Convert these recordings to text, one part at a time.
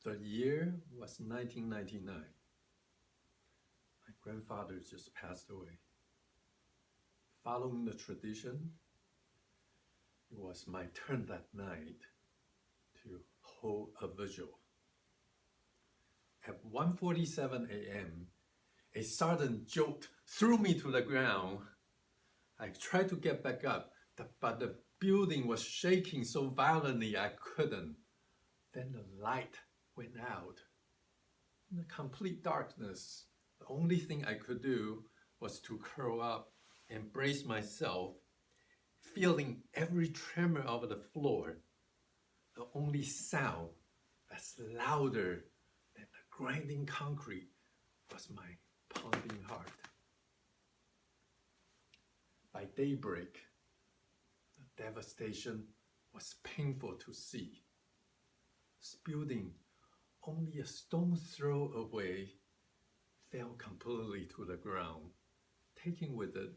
The year was 1999. My grandfather just passed away. Following the tradition, it was my turn that night to hold a vigil. At 1:47 a.m., a sudden jolt threw me to the ground. I tried to get back up, but the building was shaking so violently I couldn't. Then the light went out. In the complete darkness, the only thing I could do was to curl up and brace myself, feeling every tremor of the floor. The only sound that's louder than the grinding concrete was my pounding heart. By daybreak, the devastation was painful to see. This building, only a stone's throw away, fell completely to the ground, taking with it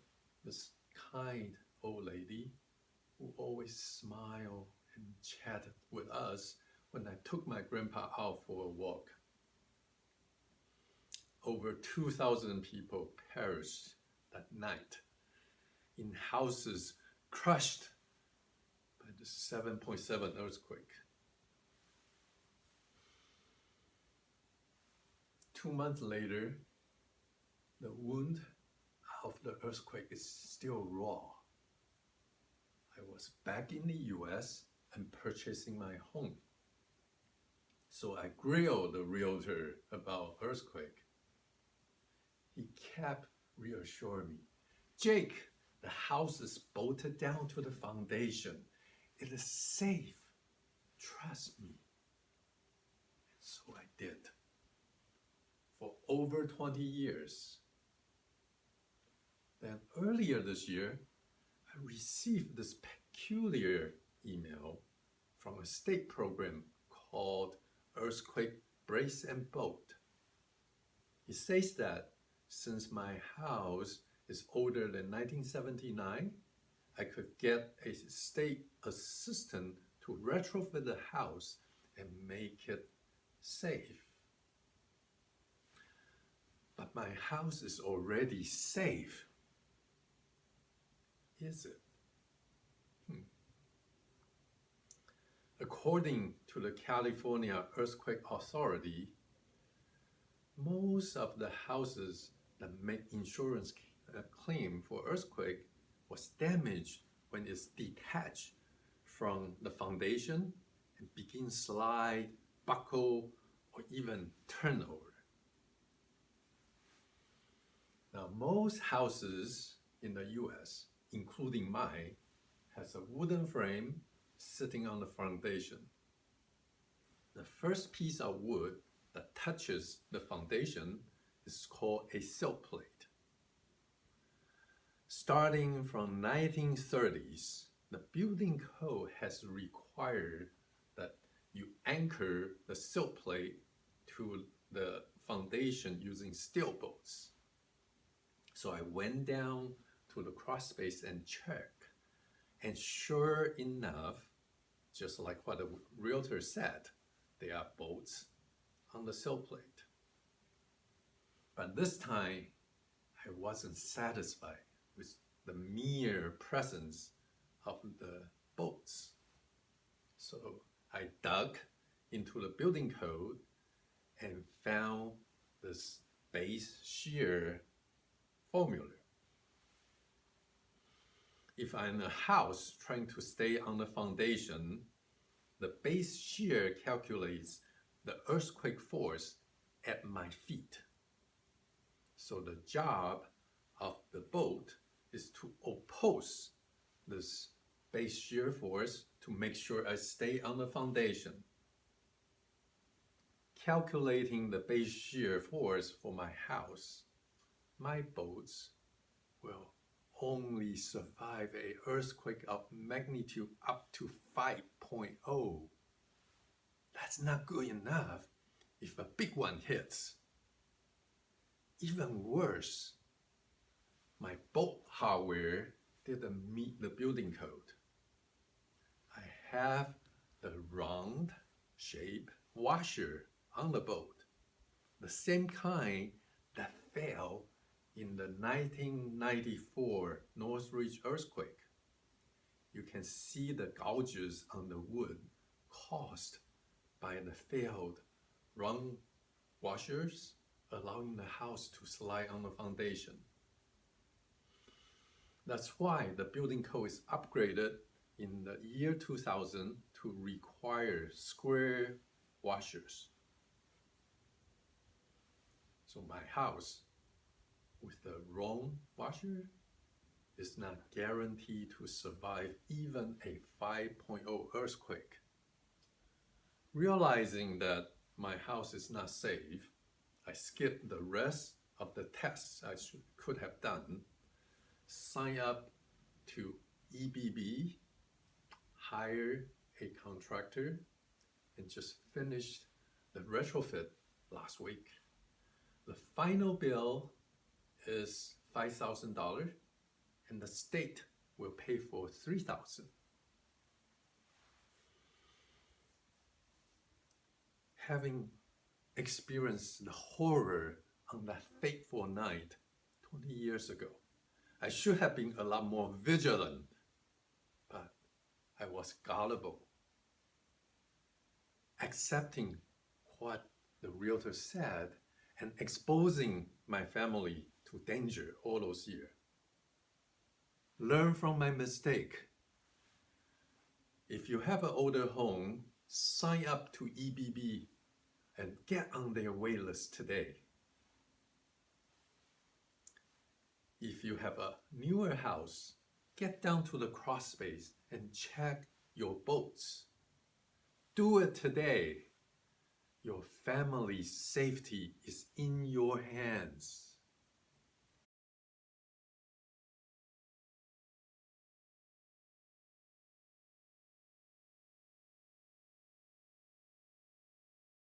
this kind old lady who always smiled and chatted with us when I took my grandpa out for a walk. Over 2,000 people perished that night in houses crushed by the 7.7 earthquake. 2 months later, the wound of the earthquake is still raw. I was back in the US and purchasing my home. So I grilled the realtor about earthquake. He kept reassuring me, "Jake, the house is bolted down to the foundation. It is safe. Trust me." So I did. For over 20 years. Then earlier this year, I received this peculiar email from a state program called Earthquake Brace and Bolt. It says that since my house is older than 1979, I could get a state assistant to retrofit the house and make it safe. But my house is already safe. Is it? According to the California Earthquake Authority, most of the houses that make insurance claim for earthquake was damaged when it's detached from the foundation and begins slide, buckle, or even turn over. Now, most houses in the US, including mine, has a wooden frame sitting on the foundation. The first piece of wood that touches the foundation is called a sill plate. Starting from 1930s, the building code has required that you anchor the sill plate to the foundation using steel bolts. So I went down to the crawl space and checked, and sure enough, just like what the realtor said, there are bolts on the sill plate. But this time, I wasn't satisfied with the mere presence of the bolts. So I dug into the building code and found this base shear formula. If I'm in a house trying to stay on the foundation, the base shear calculates the earthquake force at my feet. So the job of the bolt is to oppose this base shear force to make sure I stay on the foundation. Calculating the base shear force for my house, my bolts will only survive an earthquake of magnitude up to 5.0. That's not good enough if a big one hits. Even worse, my bolt hardware didn't meet the building code. I have the round shape washer on the boat, the same kind that fell in the 1994 Northridge earthquake. You can see the gouges on the wood caused by the failed rung washers, allowing the house to slide on the foundation. That's why the building code is upgraded in the year 2000 to require square washers. So my house with the wrong washer is not guaranteed to survive even a 5.0 earthquake. Realizing that my house is not safe, I skipped the rest of the tests I could have done, sign up to EBB, hire a contractor, and just finished the retrofit last week. The final bill is $5,000, and the state will pay for $3,000. Having experienced the horror on that fateful night 20 years ago, I should have been a lot more vigilant, but I was gullible, accepting what the realtor said and exposing my family to danger all those years. Learn from my mistake. If you have an older home, sign up to EBB and get on their wait list today. If you have a newer house, get down to the crawl space and check your bolts. Do it today. Your family's safety is in your hands.